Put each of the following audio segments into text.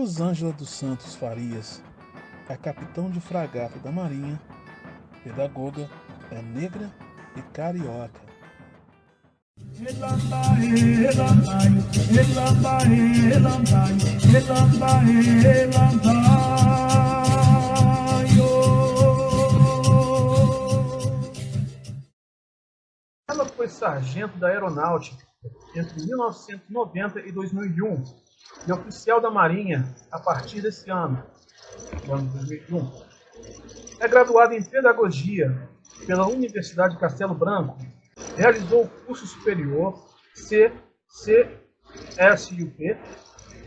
Rosângela dos Santos Farias é capitão de fragata da Marinha, pedagoga, é negra e carioca. Ela foi sargento da Aeronáutica entre 1990 e 2001 e oficial da Marinha a partir desse ano, no ano de 2001. É graduada em Pedagogia pela Universidade de Castelo Branco, realizou o curso superior CCSUP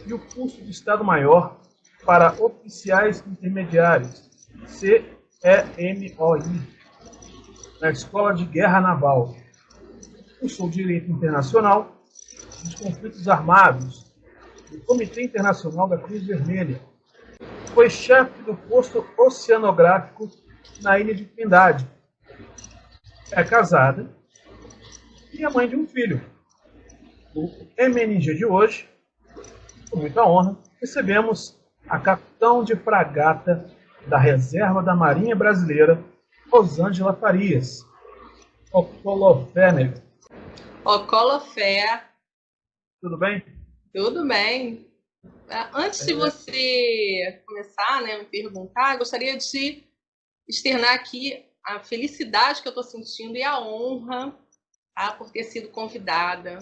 e o curso de Estado-Maior para Oficiais Intermediários, CEMOI, na Escola de Guerra Naval. Cursou Direito Internacional dos Conflitos Armados do Comitê Internacional da Cruz Vermelha. Foi chefe do posto oceanográfico na Ilha de Trindade. É casada e é mãe de um filho. No MNG de hoje, com muita honra, recebemos a capitão de fragata da Reserva da Marinha Brasileira, Rosângela Farias. Ocolofé. Ocolofé. Tudo bem? Tudo bem. Antes de você começar, me perguntar, gostaria de externar aqui a felicidade que eu estou sentindo e a honra por ter sido convidada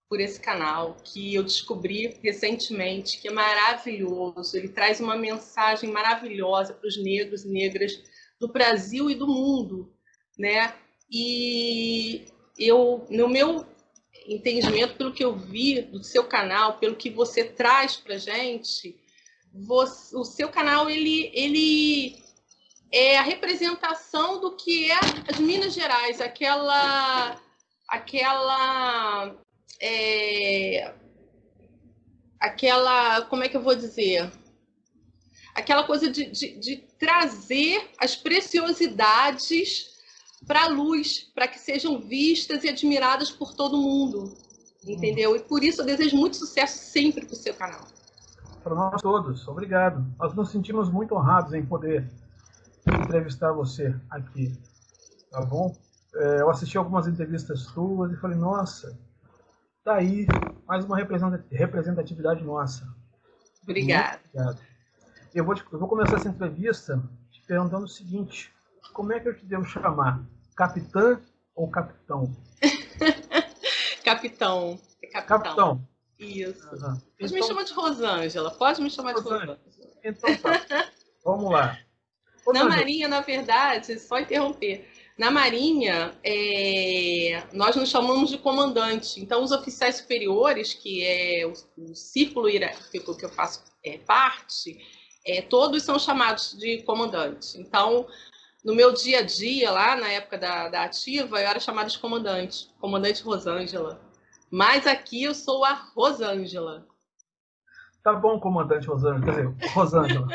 por esse canal, que eu descobri recentemente, que é maravilhoso. Ele traz uma mensagem maravilhosa para os negros e negras do Brasil e do mundo, né? E eu, no meu entendimento, pelo que eu vi do seu canal, pelo que você traz para gente, o seu canal ele é a representação do que é as Minas Gerais, aquela como é que eu vou dizer? Aquela coisa de trazer as preciosidades para a luz, para que sejam vistas e admiradas por todo mundo, entendeu? E por isso eu desejo muito sucesso sempre para o seu canal. Para nós todos, obrigado. Nós nos sentimos muito honrados em poder entrevistar você aqui, tá bom? Eu assisti algumas entrevistas suas e falei, nossa, tá aí mais uma representatividade nossa. Obrigada. Obrigado. Eu vou começar essa entrevista te perguntando o seguinte: como é que eu te devo chamar? Capitã ou capitão? Capitão. Capitão. Isso. Uhum. Pode me chamar de Rosângela. Pode me chamar de Rosângela. Então tá. Vamos lá. Na Marinha, na verdade, só interromper. Na Marinha, nós nos chamamos de comandante. Então, os oficiais superiores, que é o círculo hierárquico que eu faço parte, todos são chamados de comandante. Então, no meu dia a dia, lá na época da ativa, eu era chamada de comandante Rosângela. Mas aqui eu sou a Rosângela. Tá bom, comandante Rosângela. Quer dizer, Rosângela.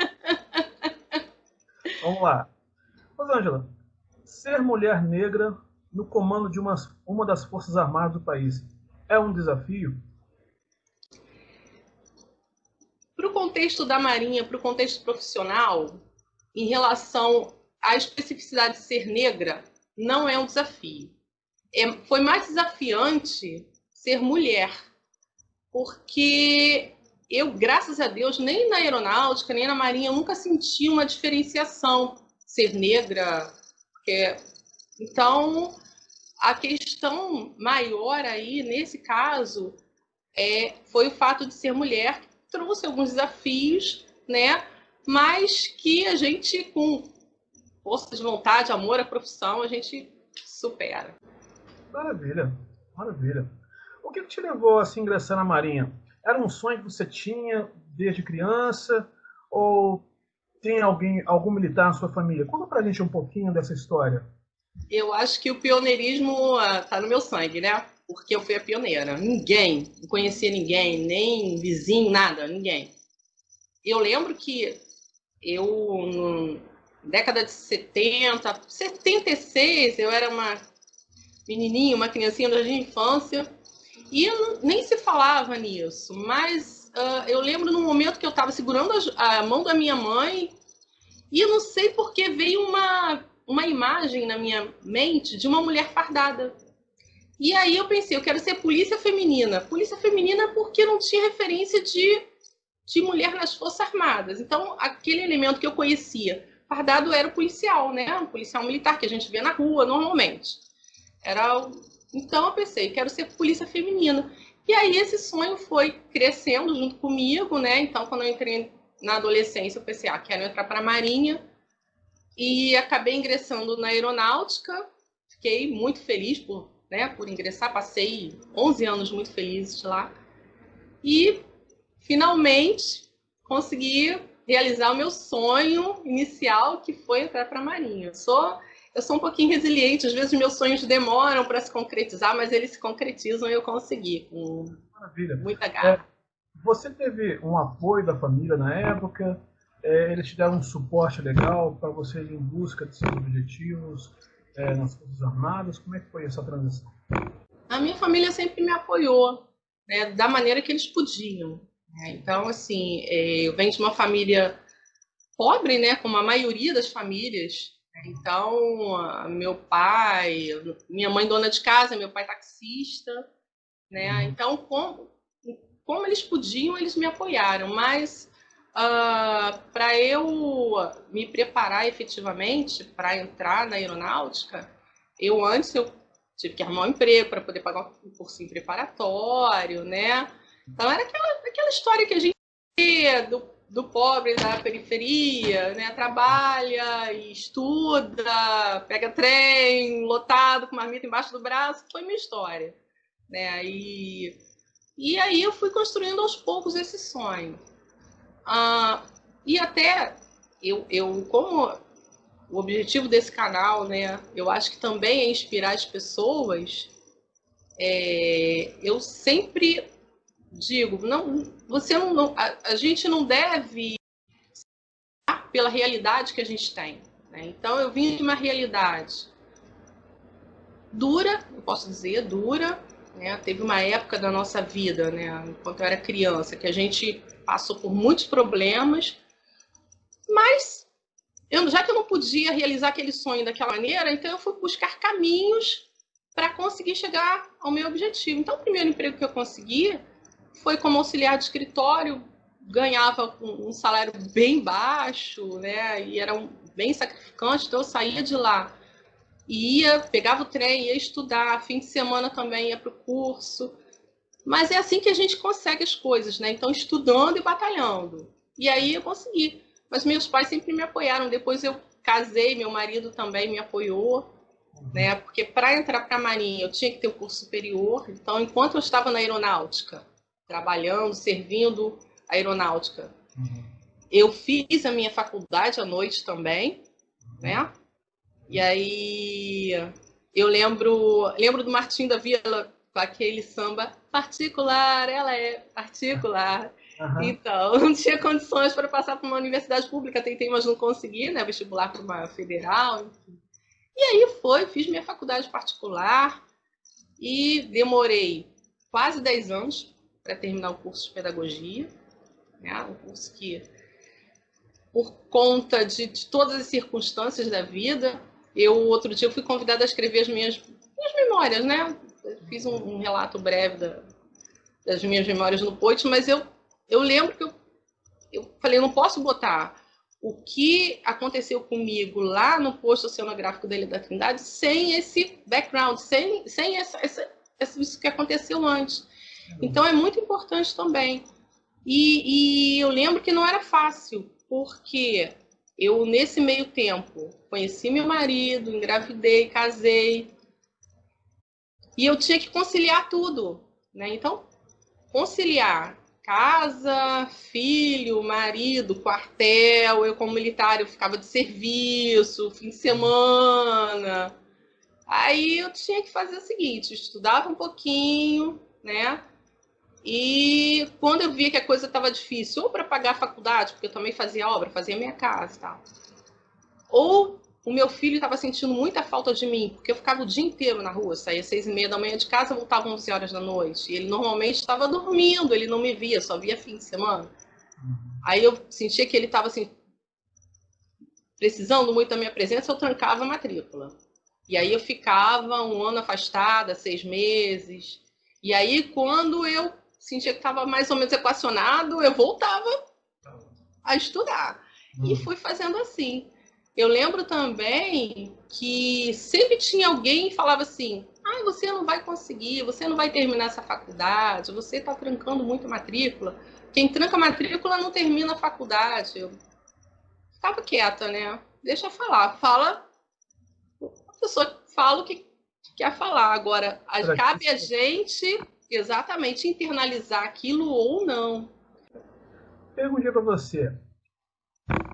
Vamos lá. Rosângela, ser mulher negra no comando de uma das forças armadas do país é um desafio? Para o contexto da Marinha, para o contexto profissional, em relação à especificidade de ser negra, não é um desafio. Foi mais desafiante ser mulher, porque eu, graças a Deus, nem na aeronáutica, nem na Marinha, eu nunca senti uma diferenciação ser negra. Então, a questão maior aí, nesse caso, foi o fato de ser mulher, que trouxe alguns desafios, né? Mas que a gente, com força de vontade, amor à profissão, a gente supera. Maravilha, maravilha. O que te levou a se ingressar na Marinha? Era um sonho que você tinha desde criança? Ou tem algum militar na sua família? Conta pra gente um pouquinho dessa história. Eu acho que o pioneirismo tá no meu sangue, né? Porque eu fui a pioneira. Ninguém, não conhecia ninguém, nem vizinho, nada, ninguém. Eu lembro que eu, na década de 70, 76, eu era uma menininha, uma criancinha da infância, e nem se falava nisso, mas eu lembro num momento que eu estava segurando a mão da minha mãe e eu não sei por que veio uma imagem na minha mente de uma mulher fardada. E aí eu pensei, eu quero ser polícia feminina. Polícia feminina porque não tinha referência de mulher nas Forças Armadas. Então, aquele elemento que eu conhecia, fardado, era o policial, né? O policial militar que a gente vê na rua normalmente. Então eu pensei, quero ser polícia feminina. E aí esse sonho foi crescendo junto comigo, né? Então, quando eu entrei na adolescência, eu pensei, quero entrar para a Marinha. E acabei ingressando na aeronáutica. Fiquei muito feliz por ingressar. Passei 11 anos muito felizes lá. E, finalmente, consegui realizar o meu sonho inicial, que foi entrar para a Marinha. Eu sou um pouquinho resiliente. Às vezes, meus sonhos demoram para se concretizar, mas eles se concretizam e eu consegui, com muita garra. Você teve um apoio da família na época? Eles te deram um suporte legal para você ir em busca de seus objetivos nas Forças Armadas? Como é que foi essa transição? A minha família sempre me apoiou, né, da maneira que eles podiam. Então, assim, eu venho de uma família pobre, né, como a maioria das famílias. Então, meu pai, minha mãe dona de casa, meu pai taxista, né? Então, como eles podiam, eles me apoiaram. Mas para eu me preparar efetivamente para entrar na aeronáutica, eu tive que arrumar um emprego para poder pagar um cursinho preparatório, né? Então era aquela história que a gente vê do pobre da periferia, né? Trabalha e estuda, pega trem lotado com marmita embaixo do braço. Foi minha história, né? E aí eu fui construindo aos poucos esse sonho. E até como o objetivo desse canal, né, eu acho que também é inspirar as pessoas. Eu sempre digo, a gente não deve pela realidade que a gente tem, né? Então eu vim de uma realidade dura, eu posso dizer dura, né? Teve uma época da nossa vida, né, enquanto eu era criança, que a gente passou por muitos problemas, mas já que eu não podia realizar aquele sonho daquela maneira, então eu fui buscar caminhos para conseguir chegar ao meu objetivo. Então, o primeiro emprego que eu consegui foi como auxiliar de escritório, ganhava um salário bem baixo, né? E era bem sacrificante, então eu saía de lá e pegava o trem, ia estudar, fim de semana também ia para o curso. Mas é assim que a gente consegue as coisas, né? Então, estudando e batalhando. E aí eu consegui. Mas meus pais sempre me apoiaram. Depois eu casei, meu marido também me apoiou, né? Porque para entrar para a Marinha eu tinha que ter um curso superior. Então, enquanto eu estava na aeronáutica, trabalhando, servindo a aeronáutica, eu fiz a minha faculdade à noite também, né? E aí eu lembro do Martinho da Vila, com aquele samba particular, ela é particular. Então, não tinha condições para passar para uma universidade pública, tentei, mas não consegui, né? Vestibular para uma federal, enfim. E aí fiz minha faculdade particular e demorei quase 10 anos para terminar o curso de pedagogia, né? Um curso que, por conta de todas as circunstâncias da vida, outro dia eu fui convidada a escrever as minhas memórias, né? Eu fiz um relato breve das minhas memórias no Poit, mas eu lembro que eu falei, eu não posso botar o que aconteceu comigo lá no posto oceanográfico da Ilha da Trindade sem esse background, sem isso que aconteceu antes. Então é muito importante também. E eu lembro que não era fácil, porque eu, nesse meio tempo, conheci meu marido, engravidei, casei, e eu tinha que conciliar tudo, né? Então, conciliar casa, filho, marido, quartel, eu como militar eu ficava de serviço, fim de semana. Aí eu tinha que fazer o seguinte, estudava um pouquinho, né? E quando eu via que a coisa estava difícil, ou para pagar a faculdade, porque eu também fazia obra, fazia minha casa e tal, ou o meu filho estava sentindo muita falta de mim, porque eu ficava o dia inteiro na rua, saía 6h30 de casa, voltava 11 horas, e ele normalmente estava dormindo, ele não me via, só via fim de semana. Aí eu sentia que ele estava assim, precisando muito da minha presença, eu trancava a matrícula. E aí eu ficava 1 ano afastada, 6 meses. E aí quando eu sentia que estava mais ou menos equacionado, eu voltava a estudar. E fui fazendo assim. Eu lembro também que sempre tinha alguém que falava assim, você não vai conseguir, você não vai terminar essa faculdade, você está trancando muito a matrícula. Quem tranca a matrícula não termina a faculdade. Eu ficava quieta, né? Deixa eu falar. A pessoa fala o que quer falar. Agora, cabe a gente exatamente internalizar aquilo ou não. Perguntinha para você.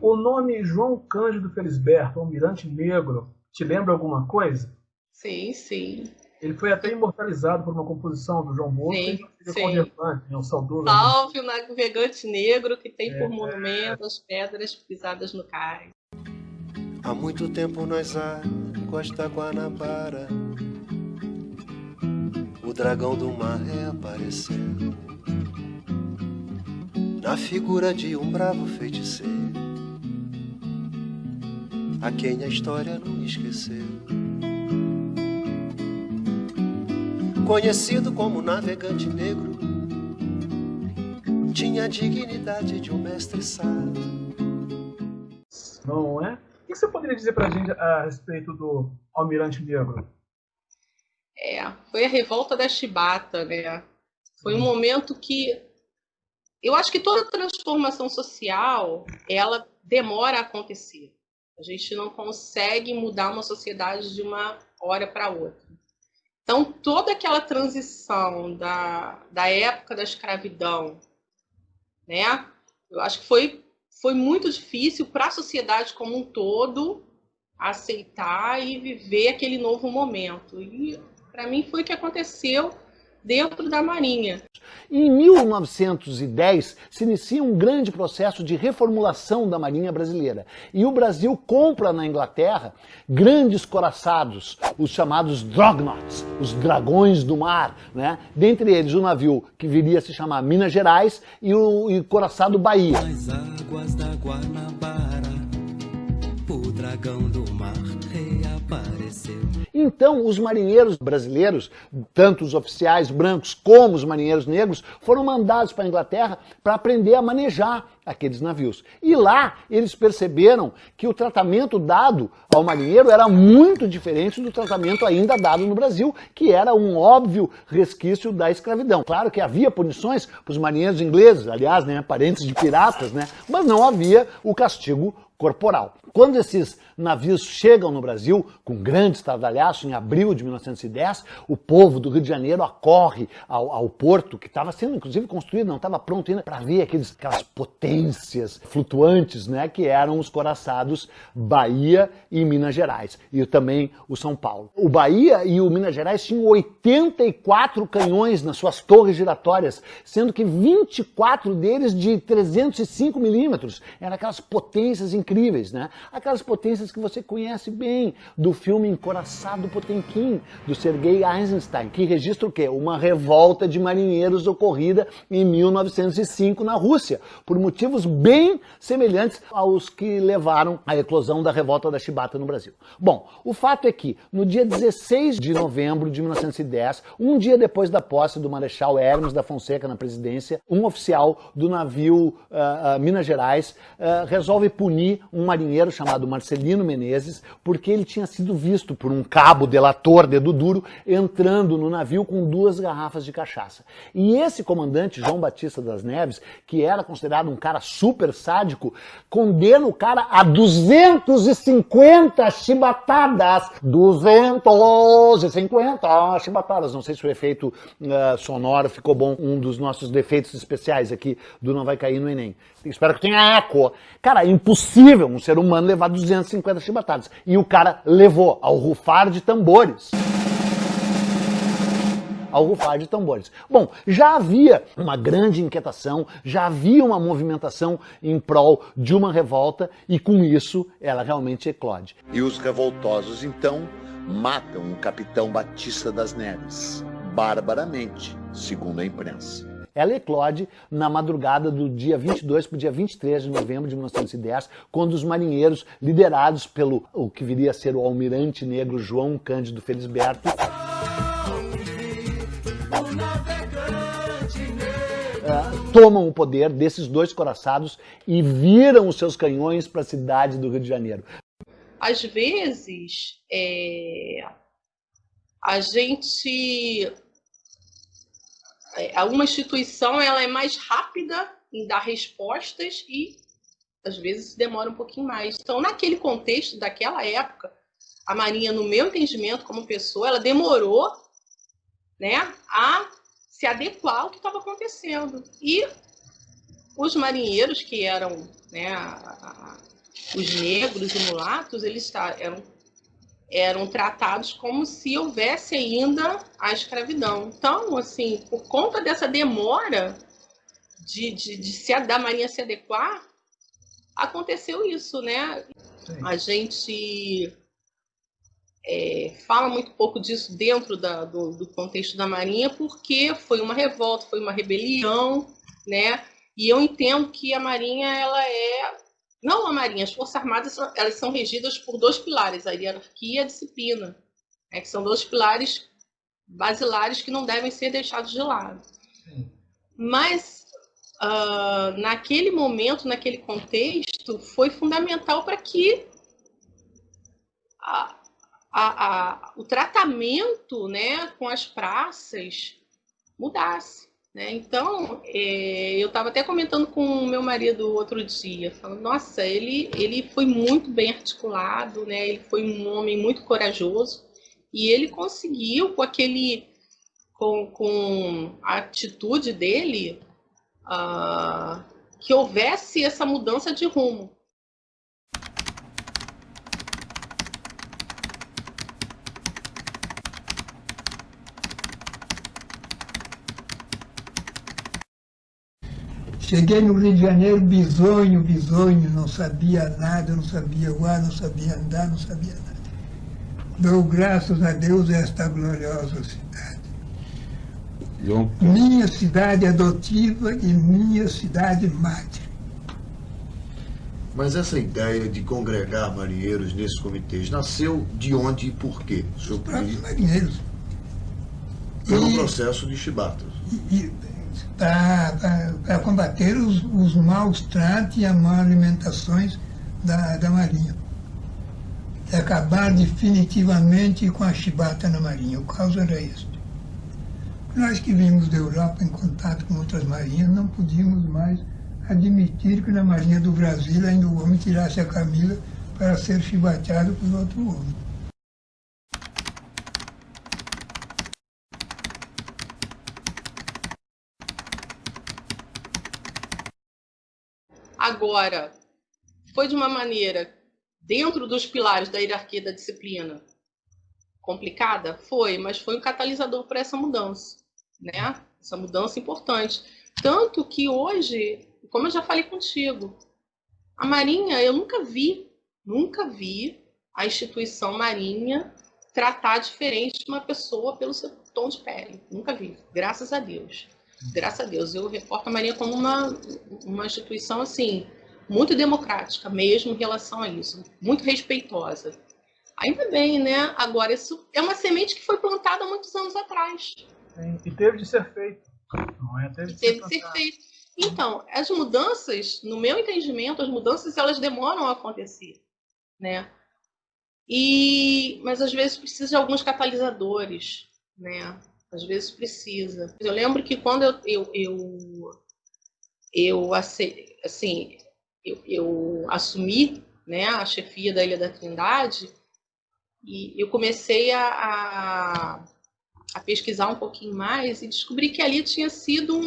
O nome João Cândido Felisberto, Almirante Negro, te lembra alguma coisa? Sim, sim. Ele foi até imortalizado por uma composição do João Bosco. Sim. Um saudoso. Salve o navegante negro que tem por monumento as pedras pisadas no cais. Há muito tempo nas águas da Guanabara, o dragão do mar reapareceu na figura de um bravo feiticeiro, a quem a história não esqueceu. Conhecido como navegante negro, tinha a dignidade de um mestre sábio. Não é? O que você poderia dizer pra gente a respeito do Almirante Negro? Foi a revolta da chibata, né? Foi um momento que eu acho que toda transformação social, ela demora a acontecer. A gente não consegue mudar uma sociedade de uma hora para outra. Então, toda aquela transição da época da escravidão, né? Eu acho que foi muito difícil para a sociedade como um todo aceitar e viver aquele novo momento. E, para mim, foi o que aconteceu dentro da Marinha. Em 1910, se inicia um grande processo de reformulação da Marinha brasileira. E o Brasil compra na Inglaterra grandes coraçados, os chamados Dreadnoughts, os dragões do mar, né? Dentre eles o navio que viria a se chamar Minas Gerais e o coraçado Bahia. Nas águas da Guanabara, o dragão do mar reapareceu. Então, os marinheiros brasileiros, tanto os oficiais brancos como os marinheiros negros, foram mandados para a Inglaterra para aprender a manejar aqueles navios. E lá eles perceberam que o tratamento dado ao marinheiro era muito diferente do tratamento ainda dado no Brasil, que era um óbvio resquício da escravidão. Claro que havia punições para os marinheiros ingleses, aliás, né, parentes de piratas, né, mas não havia o castigo corporal. Quando esses navios chegam no Brasil, com grande estardalhaço, em abril de 1910, o povo do Rio de Janeiro acorre ao porto, que estava sendo, inclusive, construído, não estava pronto ainda, para ver aquelas potências flutuantes, né, que eram os coraçados Bahia e Minas Gerais, e também o São Paulo. O Bahia e o Minas Gerais tinham 84 canhões nas suas torres giratórias, sendo que 24 deles de 305 milímetros. Eram aquelas potências incríveis, né? Aquelas potências que você conhece bem do filme Encoraçado Potemkin, do Sergei Eisenstein, que registra o quê? Uma revolta de marinheiros ocorrida em 1905 na Rússia, por motivos bem semelhantes aos que levaram à eclosão da revolta da chibata no Brasil. Bom, o fato é que no dia 16 de novembro de 1910, um dia depois da posse do Marechal Hermes da Fonseca na presidência, um oficial do navio Minas Gerais resolve punir um marinheiro chamado Marcelino Menezes, porque ele tinha sido visto por um cabo delator, dedo duro, entrando no navio com 2 garrafas de cachaça. E esse comandante, João Batista das Neves, que era considerado um cara super sádico, condena o cara a 250 chibatadas. 250 chibatadas. Não sei se o efeito sonoro ficou bom, um dos nossos defeitos especiais aqui do Não Vai Cair no Enem. Espero que tenha eco. Cara, é impossível um ser humano levar 250 chibatadas. E o cara levou ao rufar de tambores. ao rufar de tambores. Bom, já havia uma grande inquietação, já havia uma movimentação em prol de uma revolta e com isso ela realmente eclode. E os revoltosos, então, matam o capitão Batista das Neves, barbaramente, segundo a imprensa. Ela eclode na madrugada do dia 22 para o dia 23 de novembro de 1910, quando os marinheiros, liderados pelo o que viria a ser o almirante negro João Cândido Felisberto, tomam o poder desses dois coraçados e viram os seus canhões para a cidade do Rio de Janeiro. Às vezes, a gente... uma instituição ela é mais rápida em dar respostas e, às vezes, demora um pouquinho mais. Então, naquele contexto daquela época, a Marinha, no meu entendimento como pessoa, ela demorou, né, a se adequar ao que estava acontecendo. E os marinheiros, que eram, né, os negros e mulatos, eles eram tratados como se houvesse ainda a escravidão. Então, assim, por conta dessa demora da Marinha se adequar, aconteceu isso, né? Sim. A gente fala muito pouco disso dentro do contexto da Marinha, porque foi uma revolta, foi uma rebelião, né? E eu entendo que a Marinha, ela não a Marinha, as Forças Armadas, elas são regidas por dois pilares, a hierarquia e a disciplina, né, que são dois pilares basilares que não devem ser deixados de lado. Sim. Mas, naquele momento, naquele contexto, foi fundamental para que o tratamento, né, com as praças mudasse. Né? Então, eu estava até comentando com o meu marido outro dia, falando, nossa, ele foi muito bem articulado, né? Ele foi um homem muito corajoso e ele conseguiu, com a atitude dele, que houvesse essa mudança de rumo. Cheguei no Rio de Janeiro bisonho, não sabia nada, não sabia voar, não sabia andar, não sabia nada. Dou graças a Deus a esta gloriosa cidade. Minha cidade adotiva e minha cidade mátria. Mas essa ideia de congregar marinheiros nesses comitês nasceu de onde e por quê? Os próprios marinheiros. Pelo processo de Chibata. Para combater os maus tratos e as más alimentações da Marinha. E acabar definitivamente com a chibata na Marinha. O caso era este. Nós que vimos da Europa em contato com outras marinhas, não podíamos mais admitir que na Marinha do Brasil ainda o homem tirasse a camisa para ser chibateado por outro homem. Agora, foi de uma maneira, dentro dos pilares da hierarquia da disciplina, complicada? Foi, mas foi um catalisador para essa mudança, né? Essa mudança importante. Tanto que hoje, como eu já falei contigo, a Marinha, eu nunca vi a instituição Marinha tratar diferente de uma pessoa pelo seu tom de pele. Nunca vi, graças a Deus. Graças a Deus, eu reporto a Marinha como uma instituição assim, muito democrática mesmo em relação a isso, muito respeitosa. Ainda bem, né? Agora, isso é uma semente que foi plantada há muitos anos atrás. Sim, e teve de ser feito. Não é? Teve de ser feito. Então, as mudanças, no meu entendimento, as mudanças elas demoram a acontecer, né? Mas às vezes precisa de alguns catalisadores, né? Às vezes precisa. Eu lembro que quando eu assumi, né, a chefia da Ilha da Trindade, e eu comecei a pesquisar um pouquinho mais e descobri que ali tinha sido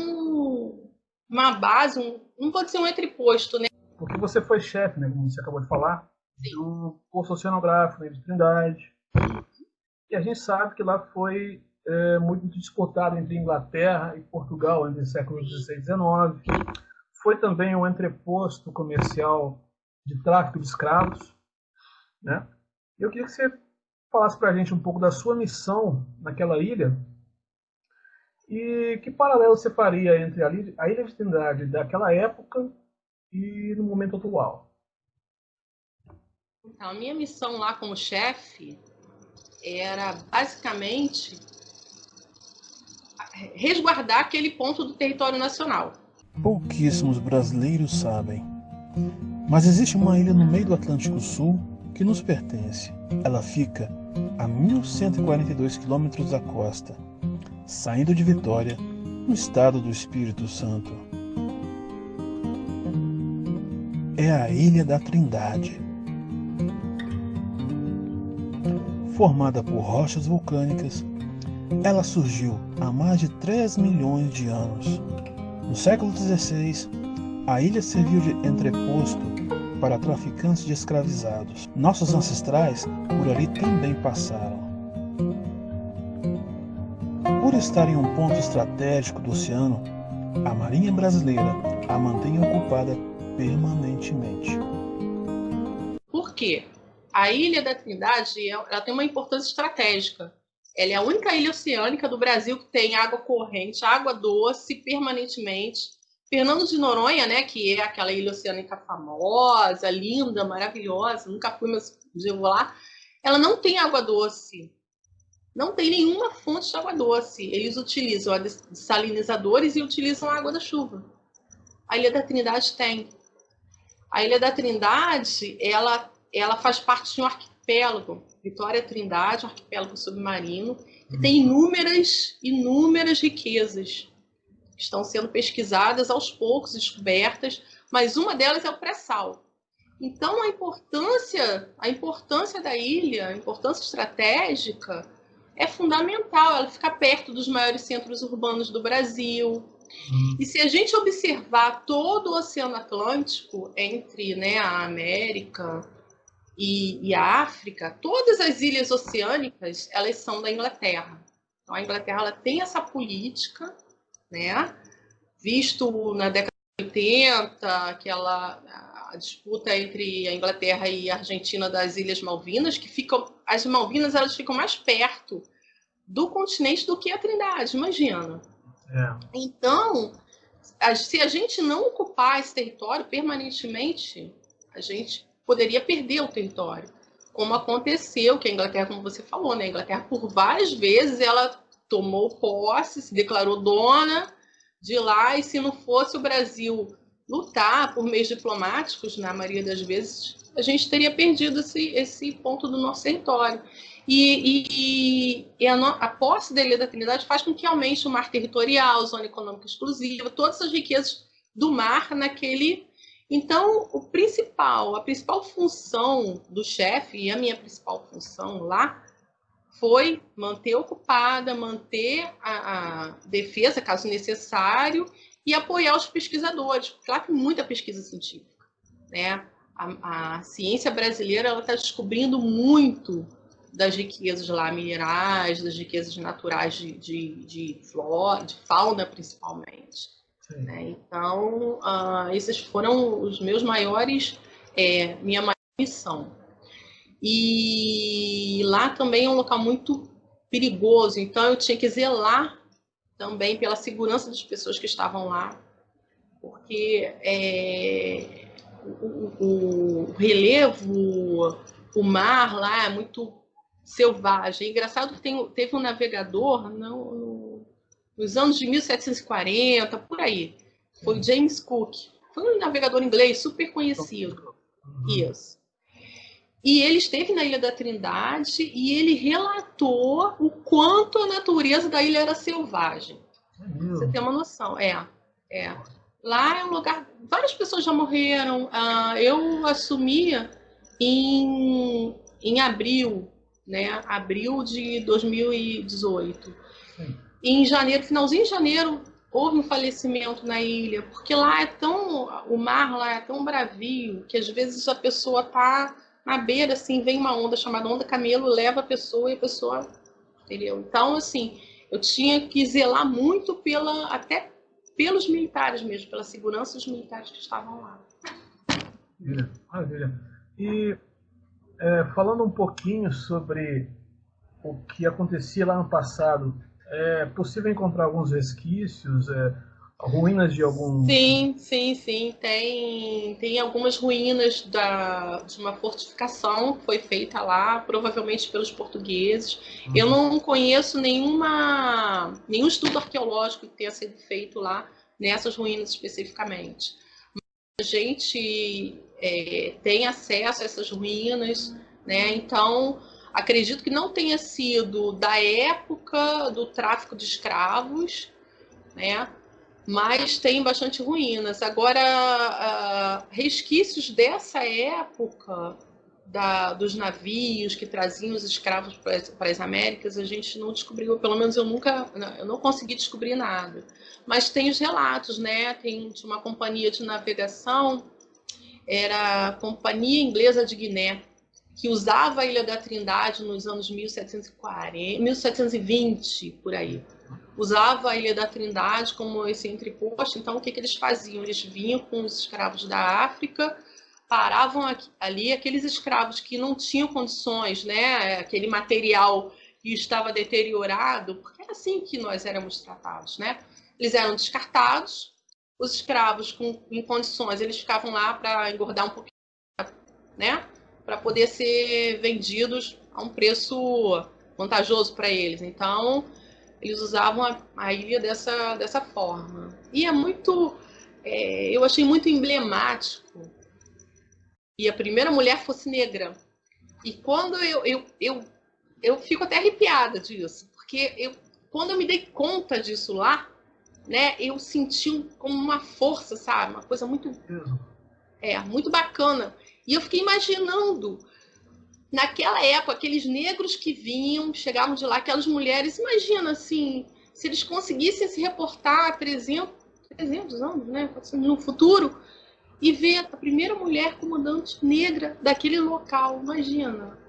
uma base, não pode ser um entreposto, né? Porque você foi chefe, né, como você acabou de falar, do curso oceanográfico, né, de Trindade. E a gente sabe que lá foi muito disputado entre Inglaterra e Portugal entre os séculos XVI e XIX. Foi também um entreposto comercial de tráfico de escravos, né? Eu queria que você falasse para a gente um pouco da sua missão naquela ilha e que paralelo você faria entre a Ilha de Trindade daquela época e no momento atual. Então, a minha missão lá como chefe era basicamente resguardar aquele ponto do território nacional. Pouquíssimos brasileiros sabem, mas existe uma ilha no meio do Atlântico Sul que nos pertence. Ela fica a 1.142 quilômetros da costa, saindo de Vitória, no estado do Espírito Santo. É a Ilha da Trindade. Formada por rochas vulcânicas, ela surgiu há mais de 3 milhões de anos. No século XVI, a ilha serviu de entreposto para traficantes de escravizados. Nossos ancestrais por ali também passaram. Por estar em um ponto estratégico do oceano, a Marinha Brasileira a mantém ocupada permanentemente. Por quê? A Ilha da Trindade ela tem uma importância estratégica. Ela é a única ilha oceânica do Brasil que tem água corrente, água doce, permanentemente. Fernando de Noronha, né, que é aquela ilha oceânica famosa, linda, maravilhosa, nunca fui, mas eu vou lá, ela não tem água doce. Não tem nenhuma fonte de água doce. Eles utilizam desalinizadores e utilizam a água da chuva. A Ilha da Trindade tem. A Ilha da Trindade, ela faz parte de um arquipélago, Vitória Trindade, um arquipélago submarino, que tem inúmeras riquezas que estão sendo pesquisadas aos poucos, descobertas, mas uma delas é o pré-sal. Então, a importância da ilha, a importância estratégica, é fundamental. Ela fica perto dos maiores centros urbanos do Brasil. E se a gente observar todo o Oceano Atlântico, entre, né, a América e a África, todas as ilhas oceânicas, elas são da Inglaterra. Então, a Inglaterra ela tem essa política, né, visto na década de 80, a disputa entre a Inglaterra e a Argentina das Ilhas Malvinas, as Malvinas elas ficam mais perto do continente do que a Trindade, imagina. Então, se a gente não ocupar esse território permanentemente, a gente poderia perder o território, como aconteceu, que a Inglaterra, como você falou, né? A Inglaterra, por várias vezes, ela tomou posse, se declarou dona de lá, e se não fosse o Brasil lutar por meios diplomáticos, na maioria das vezes, a gente teria perdido esse ponto do nosso território. E a posse da Ilha da Trindade faz com que aumente o mar territorial, zona econômica exclusiva, todas as riquezas do mar naquele. Então, a principal função do chefe, e a minha principal função lá, foi manter ocupada, manter a defesa, caso necessário, e apoiar os pesquisadores, porque lá tem muita pesquisa científica, né? A ciência brasileira está descobrindo muito das riquezas lá minerais, das riquezas naturais de flora, de fauna principalmente. Né? Então, esses foram os meus minha maior missão. E lá também é um local muito perigoso, então eu tinha que zelar também pela segurança das pessoas que estavam lá, porque o relevo, o mar lá é muito selvagem. É engraçado que teve um navegador nos anos de 1740, por aí. Foi o James Cook. Foi um navegador inglês super conhecido. Isso. E ele esteve na Ilha da Trindade e ele relatou o quanto a natureza da ilha era selvagem. Você tem uma noção. Lá é um lugar... Várias pessoas já morreram. Eu assumia em abril, né? Abril de 2018. Em janeiro, finalzinho de janeiro, houve um falecimento na ilha, porque lá o mar lá é tão bravio que às vezes a pessoa está na beira, assim, vem uma onda chamada onda camelo, leva a pessoa e a pessoa entendeu? Então, assim, eu tinha que zelar muito até pelos militares mesmo, pela segurança dos militares que estavam lá. Maravilha, maravilha. E falando um pouquinho sobre o que acontecia lá no passado, é possível encontrar alguns resquícios, ruínas de algum... Sim. Tem algumas ruínas de uma fortificação que foi feita lá, provavelmente pelos portugueses. Eu não conheço nenhum estudo arqueológico que tenha sido feito lá nessas ruínas especificamente. Mas a gente tem acesso a essas ruínas, né? Então, acredito que não tenha sido da época do tráfico de escravos, né? Mas tem bastante ruínas. Agora, resquícios dessa época, dos navios que traziam os escravos para as Américas, a gente não descobriu, pelo menos eu não consegui descobrir nada. Mas tem os relatos, né? Tinha uma companhia de navegação, era a Companhia Inglesa de Guiné, que usava a Ilha da Trindade nos anos 1720, por aí. Usava a Ilha da Trindade como esse entreposto. Então, o que eles faziam? Eles vinham com os escravos da África, paravam ali, aqueles escravos que não tinham condições, né? Aquele material que estava deteriorado, porque era assim que nós éramos tratados, né? Eles eram descartados, os escravos em condições, eles ficavam lá para engordar um pouquinho, né? Para poder ser vendidos a um preço vantajoso para eles. Então, eles usavam a ilha dessa forma. E é muito... eu achei muito emblemático que a primeira mulher fosse negra. E quando eu fico até arrepiada disso, porque quando eu me dei conta disso lá, né, eu senti como uma força, sabe? Uma coisa muito bacana. E eu fiquei imaginando, naquela época, aqueles negros que vinham, chegavam de lá, aquelas mulheres, imagina assim, se eles conseguissem se reportar 300 anos, né, no futuro, e ver a primeira mulher comandante negra daquele local, imagina.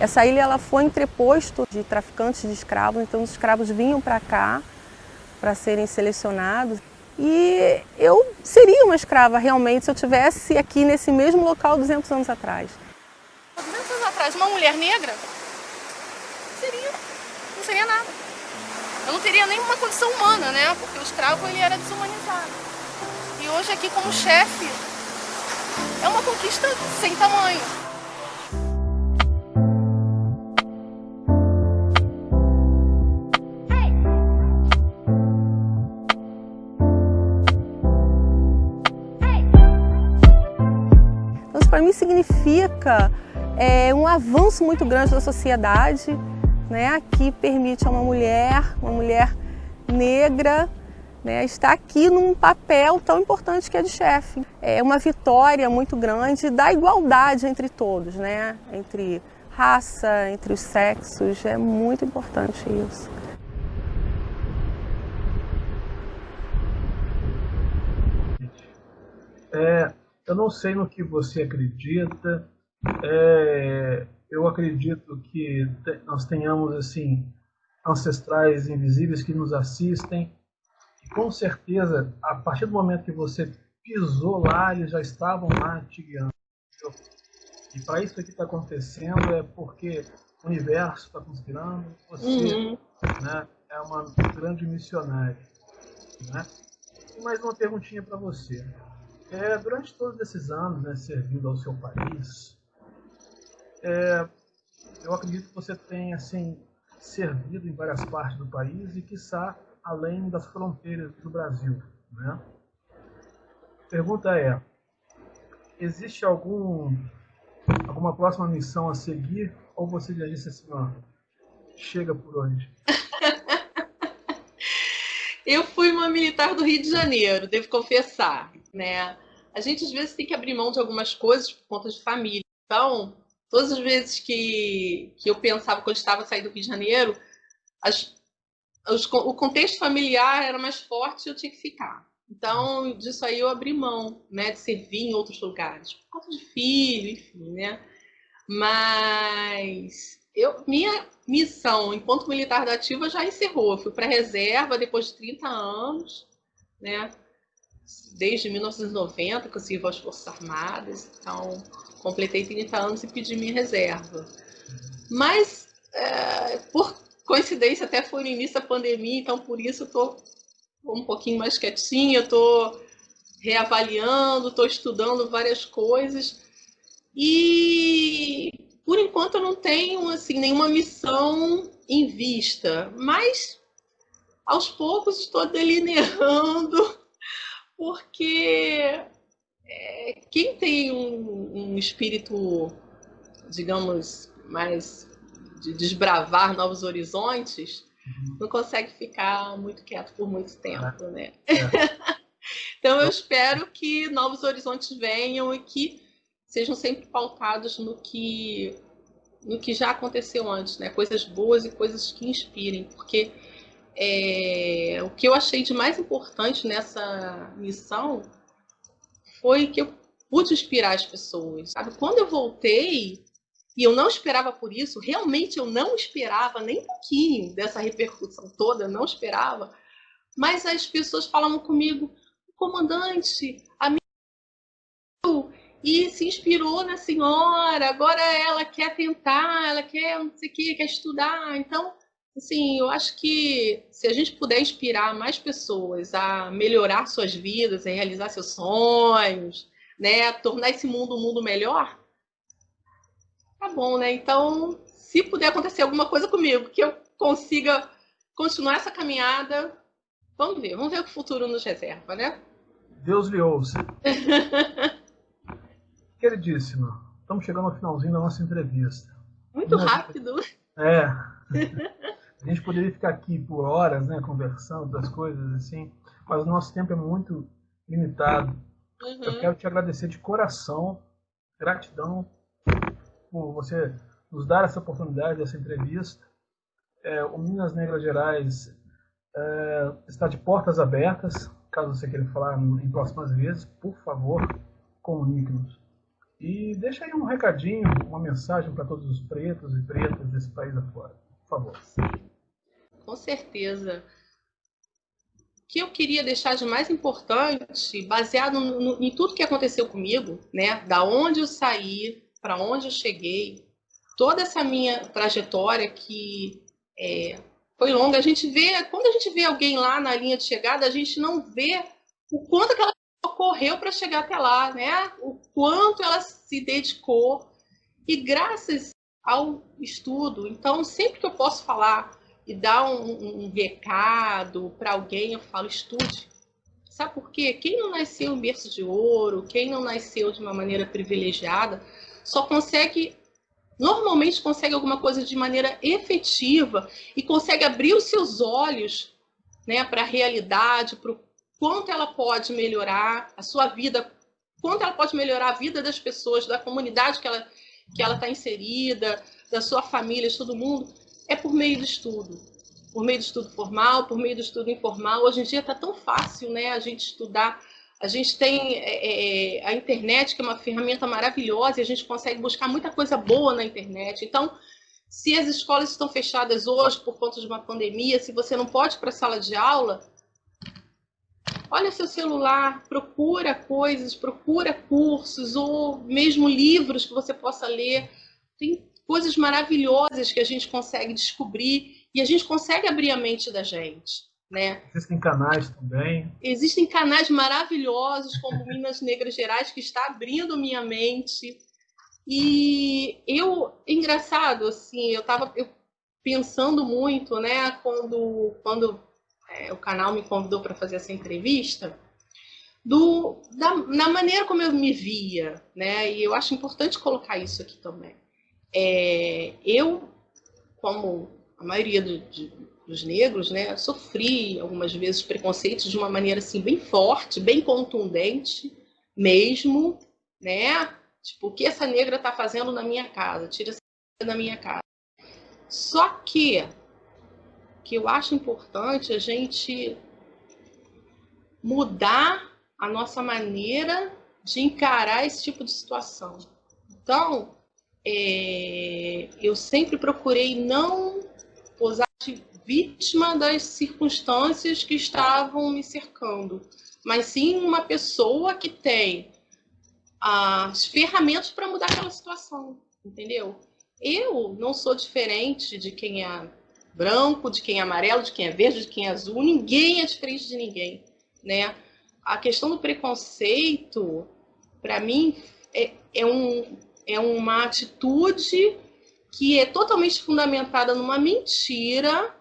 Essa ilha ela foi entreposto de traficantes de escravos, então os escravos vinham para cá para serem selecionados. E eu seria uma escrava realmente se eu estivesse aqui nesse mesmo local 200 anos atrás. 200 anos atrás, uma mulher negra não seria nada. Eu não teria nenhuma condição humana, né? Porque o escravo ele era desumanizado. E hoje aqui como chefe é uma conquista sem tamanho. Para mim significa um avanço muito grande da sociedade, né, que permite a uma mulher negra, né, estar aqui num papel tão importante que é de chefe. É uma vitória muito grande da igualdade entre todos, né, entre raça, entre os sexos, é muito importante isso. Eu não sei no que você acredita. Eu acredito que nós tenhamos assim ancestrais invisíveis que nos assistem. E com certeza, a partir do momento que você pisou lá, eles já estavam lá te guiando. E para isso que está acontecendo é porque o universo está conspirando. Você, né, é uma grande missionária, né? E mais uma perguntinha para você. Durante todos esses anos, né, servindo ao seu país, eu acredito que você tenha assim, servido em várias partes do país e, quiçá, além das fronteiras do Brasil, né? A pergunta é, existe alguma próxima missão a seguir ou você já disse assim, ó, chega por hoje? Eu fui uma militar do Rio de Janeiro, devo confessar, né? A gente às vezes tem que abrir mão de algumas coisas por conta de família. Então, todas as vezes que eu pensava quando estava saindo do Rio de Janeiro, o contexto familiar era mais forte e eu tinha que ficar. Então, disso aí eu abri mão, né, de servir em outros lugares, por conta de filho, enfim, né? Mas minha missão enquanto militar da ativa já encerrou. Eu fui para a reserva depois de 30 anos, né? Desde 1990 que eu sirvo às Forças Armadas, então completei 30 anos e pedi minha reserva. Mas, por coincidência, até foi no início da pandemia, então por isso eu estou um pouquinho mais quietinha, estou reavaliando, estou estudando várias coisas e, por enquanto, eu não tenho assim, nenhuma missão em vista, mas aos poucos estou delineando, porque quem tem um espírito, digamos, mais de desbravar novos horizontes, não consegue ficar muito quieto por muito tempo, né? Então eu espero que novos horizontes venham e que sejam sempre pautados no que já aconteceu antes, né? Coisas boas e coisas que inspirem, porque o que eu achei de mais importante nessa missão foi que eu pude inspirar as pessoas, sabe? Quando eu voltei, e eu não esperava por isso, realmente eu não esperava nem um pouquinho dessa repercussão toda, eu não esperava, mas as pessoas falavam comigo, comandante, a minha e se inspirou na senhora, agora ela quer tentar, ela quer não sei o que, quer estudar. Então, assim, eu acho que se a gente puder inspirar mais pessoas a melhorar suas vidas, a realizar seus sonhos, né, tornar esse mundo um mundo melhor, tá bom, né? Então, se puder acontecer alguma coisa comigo, que eu consiga continuar essa caminhada, vamos ver o que o futuro nos reserva, né? Deus lhe ouça. Queridíssima, estamos chegando ao finalzinho da nossa entrevista. Muito rápido. A gente poderia ficar aqui por horas, né, conversando das coisas assim, mas o nosso tempo é muito limitado. Eu quero te agradecer de coração, gratidão por você nos dar essa oportunidade, essa entrevista. O Minas Negras Gerais está de portas abertas. Caso você queira falar em próximas vezes, por favor, comunique-nos. E deixa aí um recadinho, uma mensagem para todos os pretos e pretas desse país afora. Por favor. Com certeza. O que eu queria deixar de mais importante, baseado em tudo que aconteceu comigo, né? Da onde eu saí, para onde eu cheguei, toda essa minha trajetória que foi longa. Quando a gente vê alguém lá na linha de chegada, a gente não vê o quanto aquela pessoa correu para chegar até lá, né? O quanto ela se dedicou. E graças ao estudo, então sempre que eu posso falar e dar um recado para alguém, eu falo, estude. Sabe por quê? Quem não nasceu em berço de ouro, quem não nasceu de uma maneira privilegiada, normalmente consegue alguma coisa de maneira efetiva e consegue abrir os seus olhos, né, para a realidade, para o quanto ela pode melhorar a sua vida, quanto ela pode melhorar a vida das pessoas, da comunidade que ela está inserida, da sua família, de todo mundo, é por meio do estudo. Por meio do estudo formal, por meio do estudo informal. Hoje em dia está tão fácil, né, a gente estudar. A gente tem a internet, que é uma ferramenta maravilhosa, e a gente consegue buscar muita coisa boa na internet. Então, se as escolas estão fechadas hoje por conta de uma pandemia, se você não pode ir para a sala de aula, olha seu celular, procura coisas, procura cursos, ou mesmo livros que você possa ler. Tem coisas maravilhosas que a gente consegue descobrir e a gente consegue abrir a mente da gente. Né? Existem canais também. Existem canais maravilhosos, como Minas Negras Gerais, que está abrindo minha mente. E engraçado, assim, eu estava pensando muito, né, quando o canal me convidou para fazer essa entrevista, na maneira como eu me via, né? E eu acho importante colocar isso aqui também. Eu, como a maioria dos negros, né, sofri algumas vezes preconceitos de uma maneira assim bem forte, bem contundente mesmo, né? Tipo, o que essa negra está fazendo na minha casa? Tira essa negra da minha casa. Só que eu acho importante a gente mudar a nossa maneira de encarar esse tipo de situação. Então, eu sempre procurei não posar de vítima das circunstâncias que estavam me cercando, mas sim uma pessoa que tem as ferramentas para mudar aquela situação, entendeu? Eu não sou diferente de quem é branco, de quem é amarelo, de quem é verde, de quem é azul. Ninguém é diferente de ninguém, né? A questão do preconceito, para mim, é uma atitude que é totalmente fundamentada numa mentira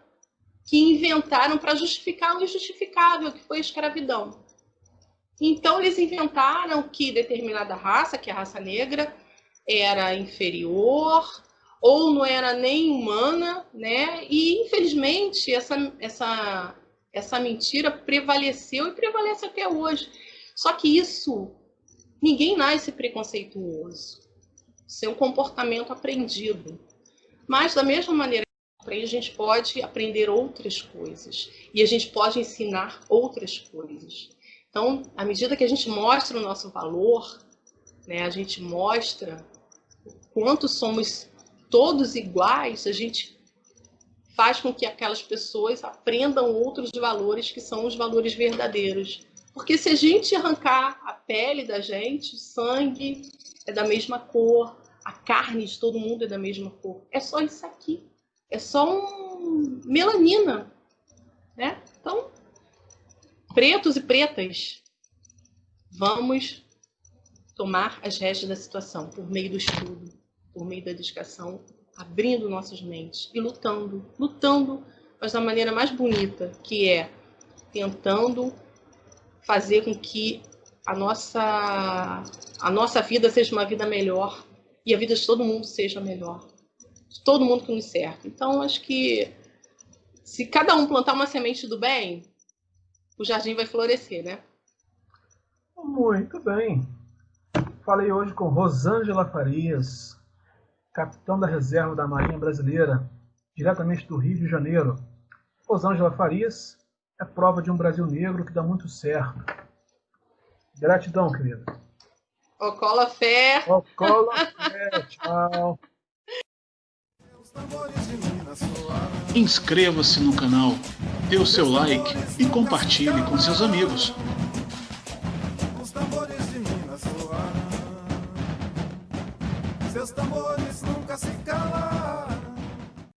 que inventaram para justificar o injustificável, que foi a escravidão. Então, eles inventaram que determinada raça, que é a raça negra, era inferior ou não era nem humana, né? E, infelizmente, essa mentira prevaleceu e prevalece até hoje. Só que ninguém nasce preconceituoso. Isso é um comportamento aprendido. Mas, da mesma maneira que a gente pode aprender outras coisas. E a gente pode ensinar outras coisas. Então, à medida que a gente mostra o nosso valor, né, a gente mostra o quanto somos todos iguais, a gente faz com que aquelas pessoas aprendam outros valores que são os valores verdadeiros. Porque se a gente arrancar a pele da gente, o sangue é da mesma cor, a carne de todo mundo é da mesma cor. É só isso aqui. É só melanina, né? Então, pretos e pretas, vamos tomar as rédeas da situação por meio do estudo, por meio da dedicação, abrindo nossas mentes e lutando, mas da maneira mais bonita, que é tentando fazer com que a nossa vida seja uma vida melhor e a vida de todo mundo seja melhor, de todo mundo que nos cerca. Então, acho que se cada um plantar uma semente do bem, o jardim vai florescer, né? Muito bem. Falei hoje com Rosângela Farias, capitão da reserva da Marinha Brasileira, diretamente do Rio de Janeiro. Rosângela Farias é prova de um Brasil negro que dá muito certo. Gratidão, querida. Ocola fé. Ocola fé. Tchau. Inscreva-se no canal, dê o seu like e compartilhe com seus amigos. Os tambores de Minas soaram, seus tambores nunca se calam.